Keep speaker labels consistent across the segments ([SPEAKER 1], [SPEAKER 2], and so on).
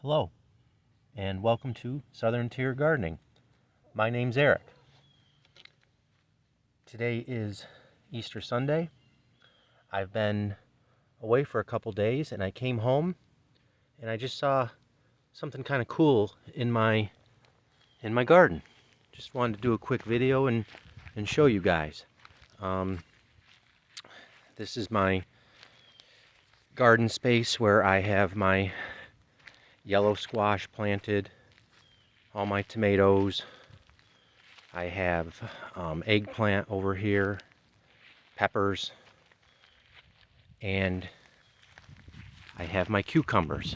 [SPEAKER 1] Hello, and welcome to Southern Tier Gardening. My name's Eric. Today is Easter Sunday. I've been away for a couple days, and I came home, and I just saw something kind of cool in my garden. Just wanted to do a quick video and show you guys. This is my garden space where I have my yellow squash planted, all my tomatoes. I have eggplant over here, peppers, and I have my cucumbers.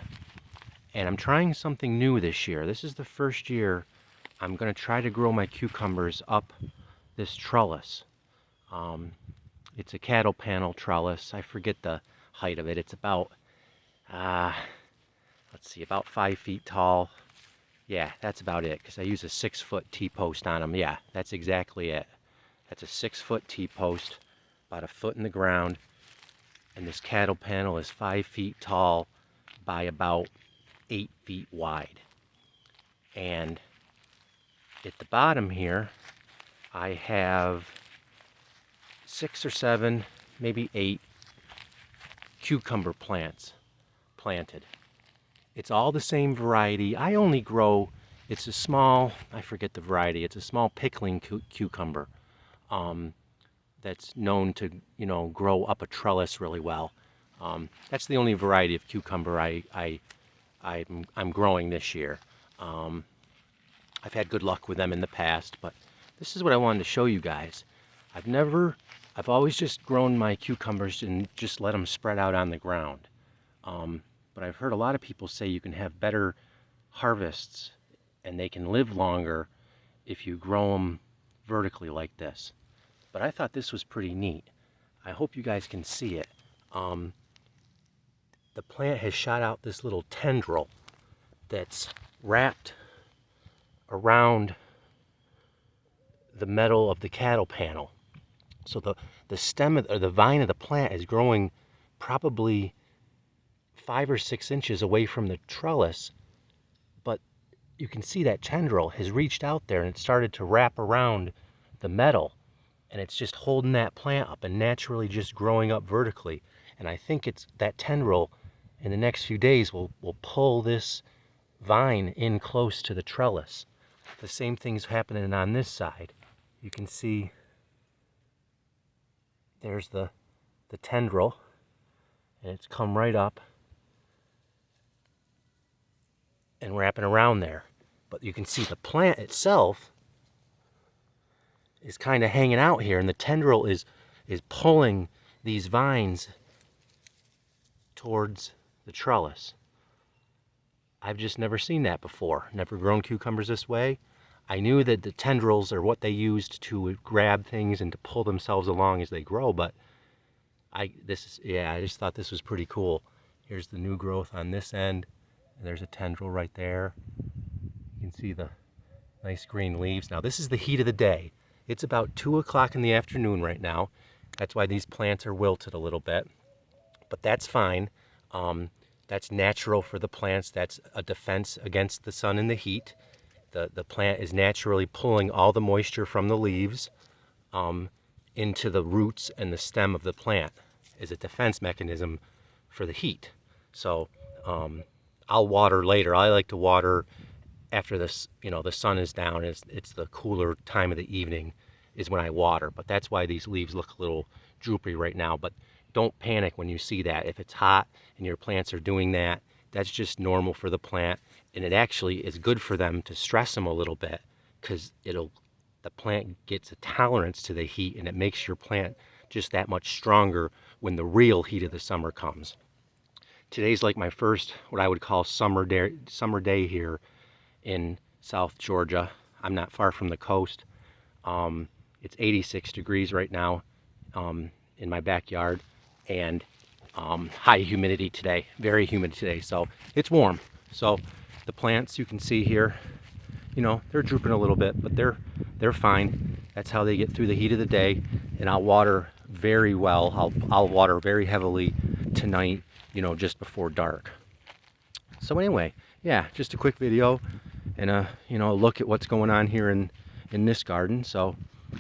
[SPEAKER 1] And I'm trying something new this year. This is the first year I'm going to try to grow my cucumbers up this trellis. It's a cattle panel trellis. I forget the height of it. It's about, about 5 feet tall. Yeah, that's about it, because I use a 6-foot T-post on them. Yeah, that's exactly it. That's a 6-foot T-post, about a foot in the ground. And this cattle panel is 5 feet tall by about 8 feet wide. And at the bottom here, I have 6 or 7, maybe 8 cucumber plants planted. It's all the same variety. I only grow, it's a small, I forget the variety, it's a small pickling cucumber that's known to, grow up a trellis really well. That's the only variety of cucumber I'm growing this year. I've had good luck with them in the past, but this is what I wanted to show you guys. I've always just grown my cucumbers and just let them spread out on the ground. But I've heard a lot of people say you can have better harvests and they can live longer if you grow them vertically like this. But I thought this was pretty neat. I hope you guys can see it. The plant has shot out this little tendril that's wrapped around the metal of the cattle panel. So the stem or the vine of the plant is growing probably 5 or 6 inches away from the trellis, but you can see that tendril has reached out there and it started to wrap around the metal, and it's just holding that plant up and naturally just growing up vertically. And I think it's that tendril in the next few days will pull this vine in close to the trellis. The same thing's happening on this side. You can see there's the tendril, and it's come right up and wrapping around there. But you can see the plant itself is kind of hanging out here, and the tendril is pulling these vines towards the trellis. I've just never seen that before. Never grown cucumbers this way. I knew that the tendrils are what they used to grab things and to pull themselves along as they grow, but I just thought this was pretty cool. Here's the new growth on this end. There's a tendril right there. You can see the nice green leaves. Now this is the heat of the day. It's about 2 o'clock in the afternoon right now. That's why these plants are wilted a little bit, but that's fine. That's natural for the plants. That's a defense against the sun and the heat. The plant is naturally pulling all the moisture from the leaves into the roots and the stem of the plant as a defense mechanism for the heat. So I'll water later. I like to water after this, the sun is down. It's the cooler time of the evening is when I water. But that's why these leaves look a little droopy right now. But don't panic when you see that. If it's hot and your plants are doing that, that's just normal for the plant. And it actually is good for them to stress them a little bit, because the plant gets a tolerance to the heat, and it makes your plant just that much stronger when the real heat of the summer comes. Today's like my first, what I would call summer day here in South Georgia. I'm not far from the coast. It's 86 degrees right now in my backyard, and high humidity today, very humid today, so it's warm. So the plants you can see here, they're drooping a little bit, but they're fine. That's how they get through the heat of the day. And I'll water very well. I'll water very heavily tonight, just before dark. So anyway, yeah, just a quick video and a look at what's going on here in this garden. So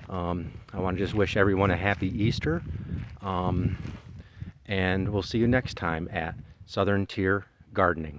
[SPEAKER 1] I want to just wish everyone a happy Easter, and we'll see you next time at Southern Tier Gardening.